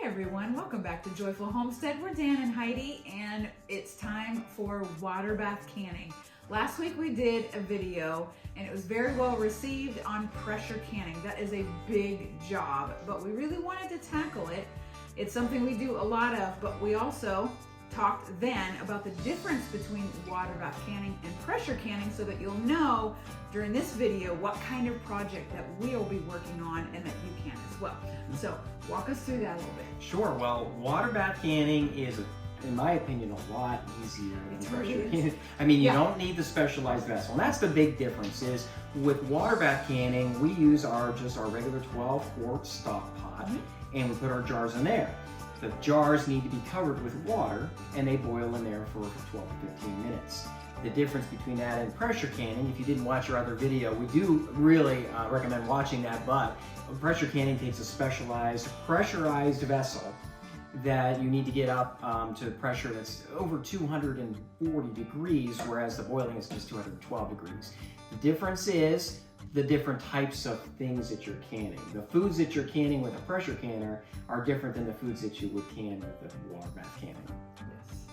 Everyone, welcome back to Joyful Homestead. We're Dan and Heidi, and it's time for water bath canning. Last week we did a video and it was very well received on pressure canning. That is a big job, but we really wanted to tackle it. It's something we do a lot of, but we also talked then about the difference between water bath canning and pressure canning so that you'll know during this video what kind of project that we'll be working on and that you can as well. So walk us through that a little bit. Sure. Well, water bath canning is, in my opinion, a lot easier than pressure canning. I mean, you don't need the specialized vessel. And that's the big difference is with water bath canning, we use just our regular 12-quart stock pot and we put our jars in there. The jars need to be covered with water and they boil in there for 12 to 15 minutes. The difference between that and pressure canning, if you didn't watch our other video, we do really recommend watching that, but pressure canning takes a specialized pressurized vessel that you need to get up to pressure that's over 240 degrees, whereas the boiling is just 212 degrees. The difference is the different types of things that you're canning. The foods that you're canning with a pressure canner are different than the foods that you would can with a water bath canning. Yes.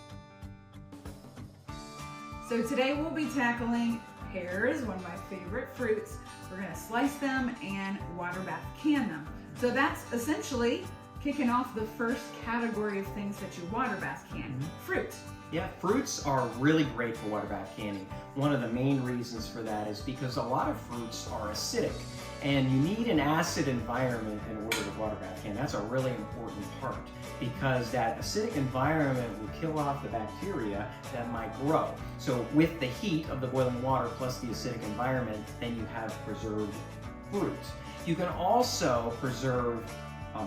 So today we'll be tackling pears, one of my favorite fruits. We're gonna slice them and water bath can them. So that's essentially kicking off the first category of things that you water bath can, fruit. Yeah, fruits are really great for water bath canning. One of the main reasons for that is because a lot of fruits are acidic and you need an acid environment in order to water bath can. That's a really important part because that acidic environment will kill off the bacteria that might grow. So with the heat of the boiling water plus the acidic environment, then you have preserved fruit. You can also preserve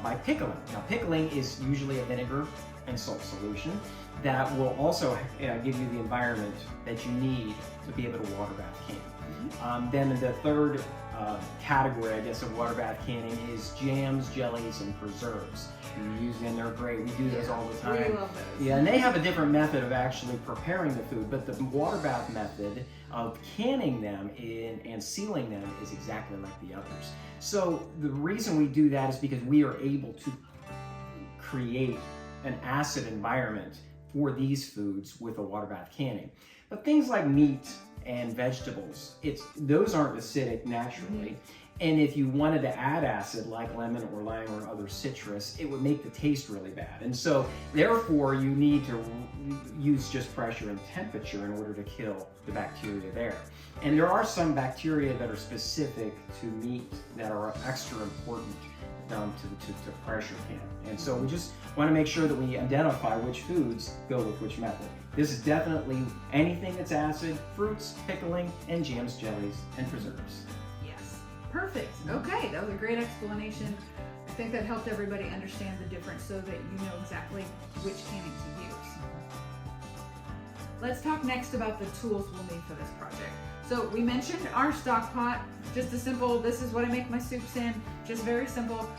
by pickling. Now pickling is usually a vinegar and salt solution that will also give you the environment that you need to be able to water bath can. Then the third category, I guess, of water bath canning is jams, jellies, and preserves. You use them, they're great. We do those all the time. We love those. Yeah, and they have a different method of actually preparing the food, but the water bath method of canning them and sealing them is exactly like the others. So the reason we do that is because we are able to create an acid environment for these foods with a water bath canning. But things like meat and vegetables, those aren't acidic naturally. And if you wanted to add acid like lemon or lime or other citrus, it would make the taste really bad. And so therefore you need to use just pressure and temperature in order to kill the bacteria there. And there are some bacteria that are specific to meat that are extra important to pressure can. And so we just want to make sure that we identify which foods go with which method. This is definitely anything that's acid, fruits, pickling, and jams, jellies, and preserves. Yes, perfect. Okay, that was a great explanation. I think that helped everybody understand the difference so that you know exactly which canning to use. Let's talk next about the tools we'll need for this project. So we mentioned our stock pot, just a simple, this is what I make my soups in, just very simple.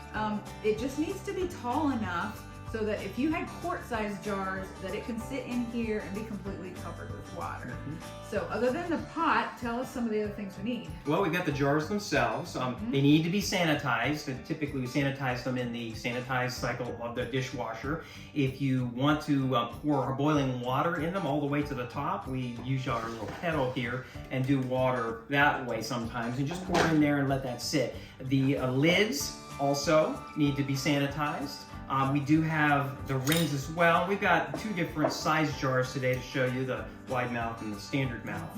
It just needs to be tall enough so that if you had quart-sized jars, that it can sit in here and be completely covered with water. So other than the pot, tell us some of the other things we need. Well, we've got the jars themselves. They need to be sanitized, and typically we sanitize them in the sanitized cycle of the dishwasher. If you want to pour our boiling water in them all the way to the top, we use our little kettle here and do water that way sometimes, and just pour it in there and let that sit. The lids also need to be sanitized. We do have the rings as well. We've got two different size jars today to show you, the wide mouth and the standard mouth.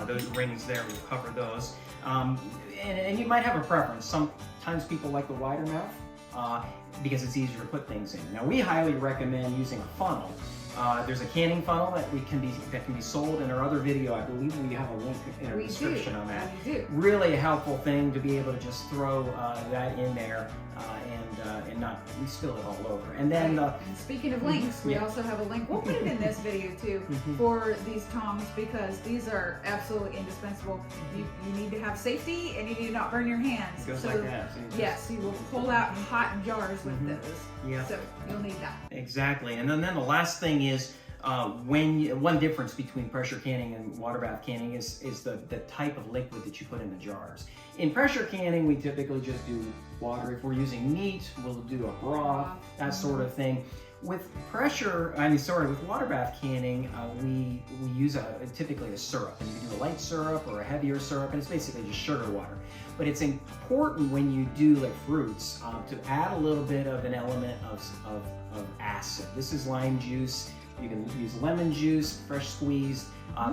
Those rings there, will cover those. And you might have a preference. Sometimes people like the wider mouth because it's easier to put things in. Now we highly recommend using a funnel. There's a canning funnel that can be sold in our other video. I believe we have a link in our description on that. We do. Really a helpful thing to be able to just throw that in there and not spill it all over. And then and speaking of links, we also have a link. We'll put it in this video too for these tongs because these are absolutely indispensable. You need to have safety and you need to not burn your hands. It goes like that. Yes, you will pull out hot jars with those. Yeah. So you'll need that. Exactly. And then the last thing is one difference between pressure canning and water bath canning is the type of liquid that you put in the jars. In pressure canning, we typically just do water. If we're using meat, we'll do a broth, that sort of thing. With water bath canning, we use typically a syrup, and you can do a light syrup or a heavier syrup, and it's basically just sugar water. But it's important when you do like fruits to add a little bit of an element of acid. This is lime juice. You can use lemon juice, fresh squeezed.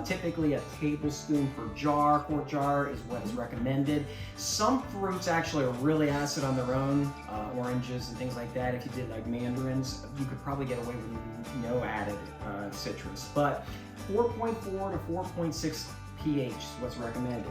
Typically a tablespoon per jar, quart jar is what is recommended. Some fruits actually are really acid on their own, oranges and things like that. If you did like mandarins, you could probably get away with no added citrus. But 4.4 to 4.6 pH is what's recommended.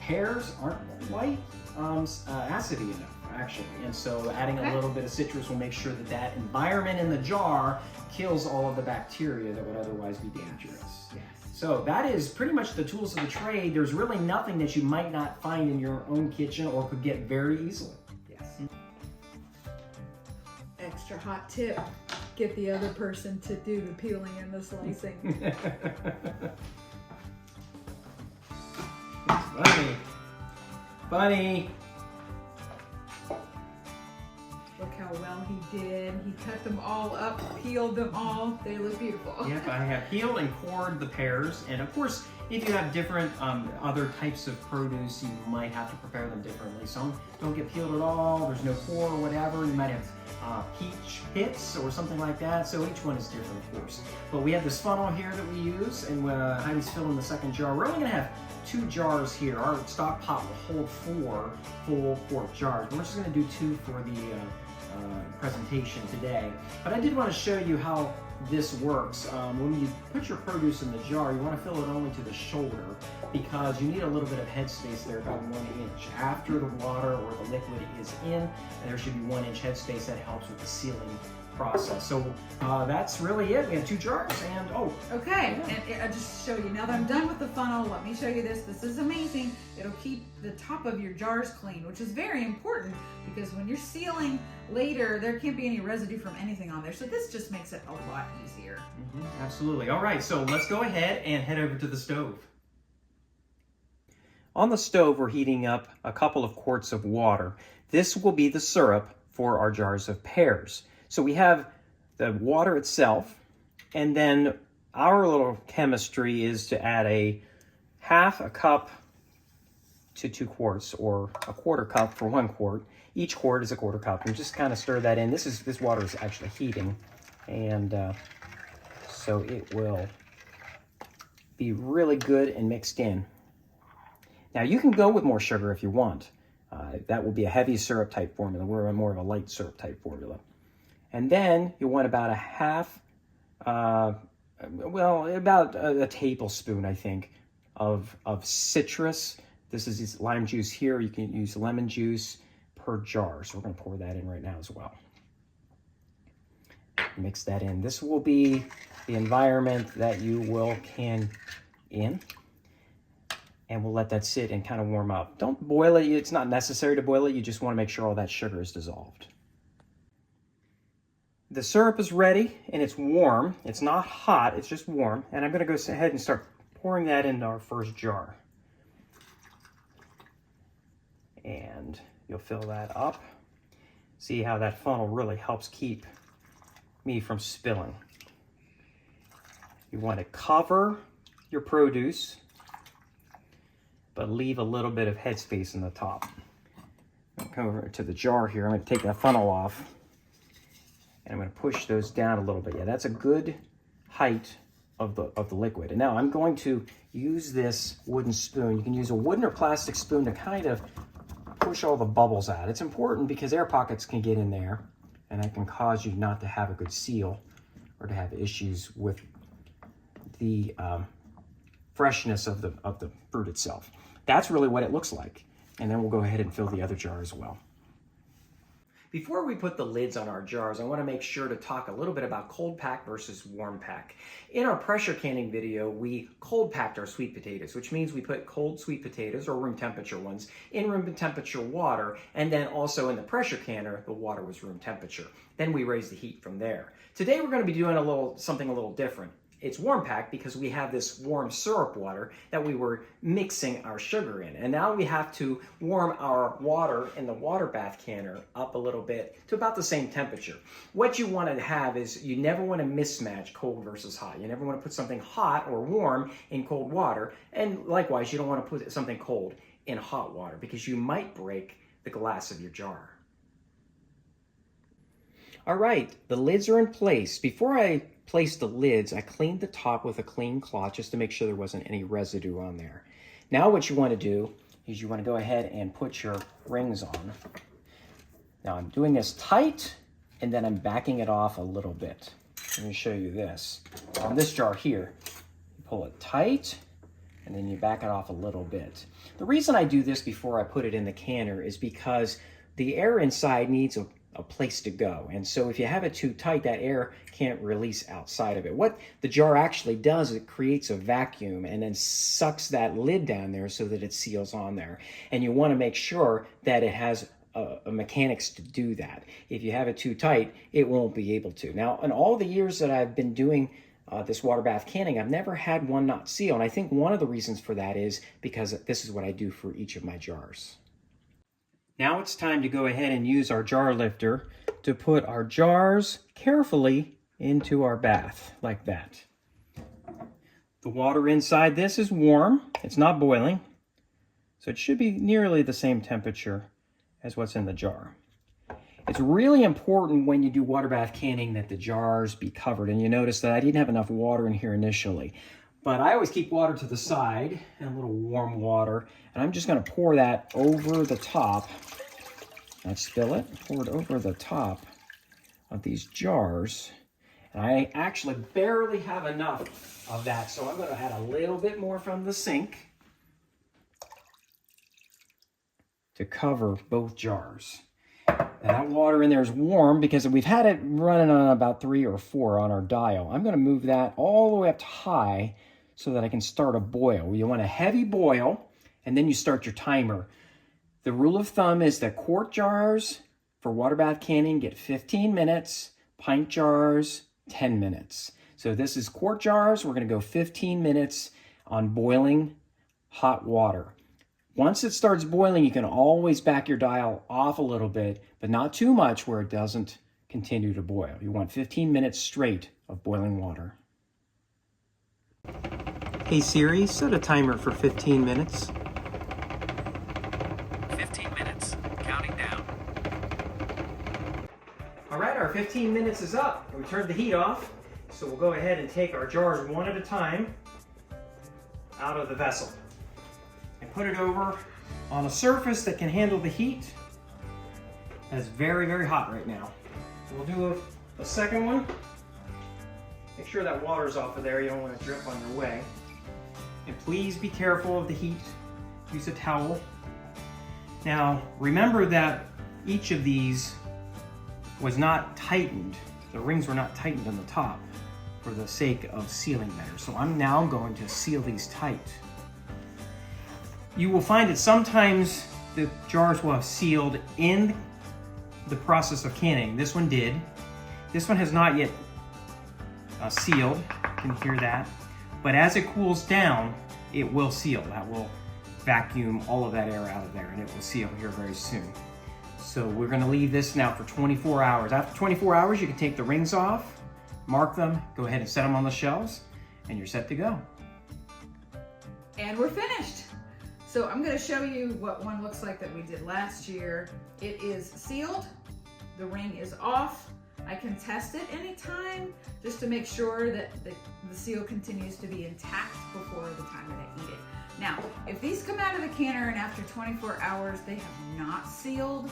Pears aren't quite acidy enough, actually. And so adding a little bit of citrus will make sure that that environment in the jar kills all of the bacteria that would otherwise be dangerous. Yes. So that is pretty much the tools of the trade. There's really nothing that you might not find in your own kitchen or could get very easily. Yes. Extra hot tip, get the other person to do the peeling and the slicing. Funny. Funny. Look how well he did. He cut them all up, peeled them all. They look beautiful. Yep, I have peeled and cored the pears. And of course, if you have different other types of produce, you might have to prepare them differently. Some don't get peeled at all. There's no core or whatever. You might have peach pits or something like that. So each one is different, of course. But we have this funnel here that we use, and Heidi's filling the second jar. We're only going to have 2 jars here. Our stock pot will hold 4 full quart jars. We're just going to do 2 for the presentation today. But I did want to show you how this works. When you put your produce in the jar, you want to fill it only to the shoulder because you need a little bit of headspace there, about 1 inch. After the water or the liquid is in, there should be 1 inch headspace. That helps with the sealing process. So that's really it. We have 2 jars and Okay, and I'll just show you. Now that I'm done with the funnel, let me show you this. This is amazing. It'll keep the top of your jars clean, which is very important because when you're sealing later, there can't be any residue from anything on there. So this just makes it a lot easier. Absolutely. All right, so let's go ahead and head over to the stove. On the stove, we're heating up a couple of quarts of water. This will be the syrup for our jars of pears. So we have the water itself, and then our little chemistry is to add a half a cup to 2 quarts, or a quarter cup for 1 quart. Each quart is a quarter cup, and just kind of stir that in. This water is actually heating, and so it will be really good and mixed in. Now you can go with more sugar if you want. That will be a heavy syrup type formula. We're more of a light syrup type formula. And then you want about a half, about a tablespoon, I think, of citrus. This is lime juice here. You can use lemon juice per jar. So we're going to pour that in right now as well. Mix that in. This will be the environment that you will can in. And we'll let that sit and kind of warm up. Don't boil it. It's not necessary to boil it. You just want to make sure all that sugar is dissolved. The syrup is ready and it's warm. It's not hot, it's just warm. And I'm going to go ahead and start pouring that into our first jar. And you'll fill that up. See how that funnel really helps keep me from spilling. You want to cover your produce, but leave a little bit of headspace in the top. I'll come over to the jar here. I'm going to take that funnel off. And I'm going to push those down a little bit. Yeah, that's a good height of the liquid. And now I'm going to use this wooden spoon. You can use a wooden or plastic spoon to kind of push all the bubbles out. It's important because air pockets can get in there, and that can cause you not to have a good seal or to have issues with the freshness of the fruit itself. That's really what it looks like. And then we'll go ahead and fill the other jar as well. Before we put the lids on our jars, I want to make sure to talk a little bit about cold pack versus warm pack. In our pressure canning video, we cold packed our sweet potatoes, which means we put cold sweet potatoes, or room temperature ones, in room temperature water, and then also in the pressure canner, the water was room temperature. Then we raise the heat from there. Today we're going to be doing something a little different. it's warm packed because we have this warm syrup water that we were mixing our sugar in. And now we have to warm our water in the water bath canner up a little bit to about the same temperature. What you want to have is you never want to mismatch cold versus hot. You never want to put something hot or warm in cold water. And likewise, you don't want to put something cold in hot water because you might break the glass of your jar. All right, the lids are in place. Before I place the lids, I cleaned the top with a clean cloth just to make sure there wasn't any residue on there. Now what you want to do is you want to go ahead and put your rings on. Now I'm doing this tight and then I'm backing it off a little bit. Let me show you this. On this jar here, you pull it tight and then you back it off a little bit. The reason I do this before I put it in the canner is because the air inside needs a place to go. And so if you have it too tight, that air can't release outside of it. What the jar actually does, it creates a vacuum and then sucks that lid down there so that it seals on there. And you want to make sure that it has a mechanics to do that. If you have it too tight, it won't be able to. Now, in all the years that I've been doing this water bath canning, I've never had one not seal. And I think one of the reasons for that is because this is what I do for each of my jars. Now it's time to go ahead and use our jar lifter to put our jars carefully into our bath, like that. The water inside this is warm. It's not boiling, so it should be nearly the same temperature as what's in the jar. It's really important when you do water bath canning that the jars be covered, and you notice that I didn't have enough water in here initially. But I always keep water to the side and a little warm water. And I'm just going to pour that over the top. Not spill it, pour it over the top of these jars. And I actually barely have enough of that. So I'm going to add a little bit more from the sink to cover both jars. Now that water in there is warm because we've had it running on about 3 or 4 on our dial. I'm going to move that all the way up to high so that I can start a boil. You want a heavy boil, and then you start your timer. The rule of thumb is that quart jars for water bath canning get 15 minutes, pint jars, 10 minutes. So this is quart jars. We're going to go 15 minutes on boiling hot water. Once it starts boiling, you can always back your dial off a little bit, but not too much where it doesn't continue to boil. You want 15 minutes straight of boiling water. Hey Siri, set a timer for 15 minutes. 15 minutes, counting down. All right, our 15 minutes is up. We turned the heat off, so we'll go ahead and take our jars one at a time out of the vessel and put it over on a surface that can handle the heat. That's very, very hot right now. So we'll do a second one. Make sure that water's off of there. You don't want to drip on your way. And please be careful of the heat. Use a towel. Now, remember that each of these was not tightened. The rings were not tightened on the top for the sake of sealing better. So I'm now going to seal these tight. You will find that sometimes the jars will have sealed in the process of canning. This one did. This one has not yet sealed. You can hear that. But as it cools down, it will seal. That will vacuum all of that air out of there, and it will seal here very soon. So we're going to leave this now for 24 hours. After 24 hours, you can take the rings off, mark them, go ahead and set them on the shelves, and you're set to go. And we're finished. So I'm going to show you what one looks like that we did last year. It is sealed. The ring is off. I can test it anytime just to make sure that the seal continues to be intact before the time that I eat it. Now, if these come out of the canner and after 24 hours they have not sealed,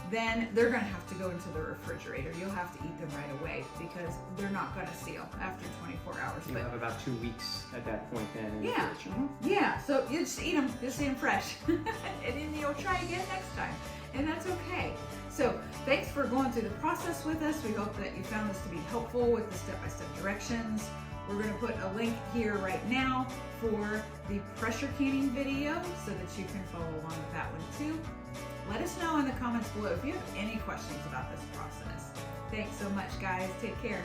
then they're going to have to go into the refrigerator. You'll have to eat them right away because they're not going to seal after 24 hours. You have about 2 weeks at that point then. In Yeah, the fridge. Mm-hmm. Yeah. So you just eat them fresh, and then you'll try again next time, and that's okay. So thanks for going through the process with us. We hope that you found this to be helpful with the step-by-step directions. We're going to put a link here right now for the pressure canning video so that you can follow along with that one too. Let us know in the comments below if you have any questions about this process. Thanks so much, guys. Take care.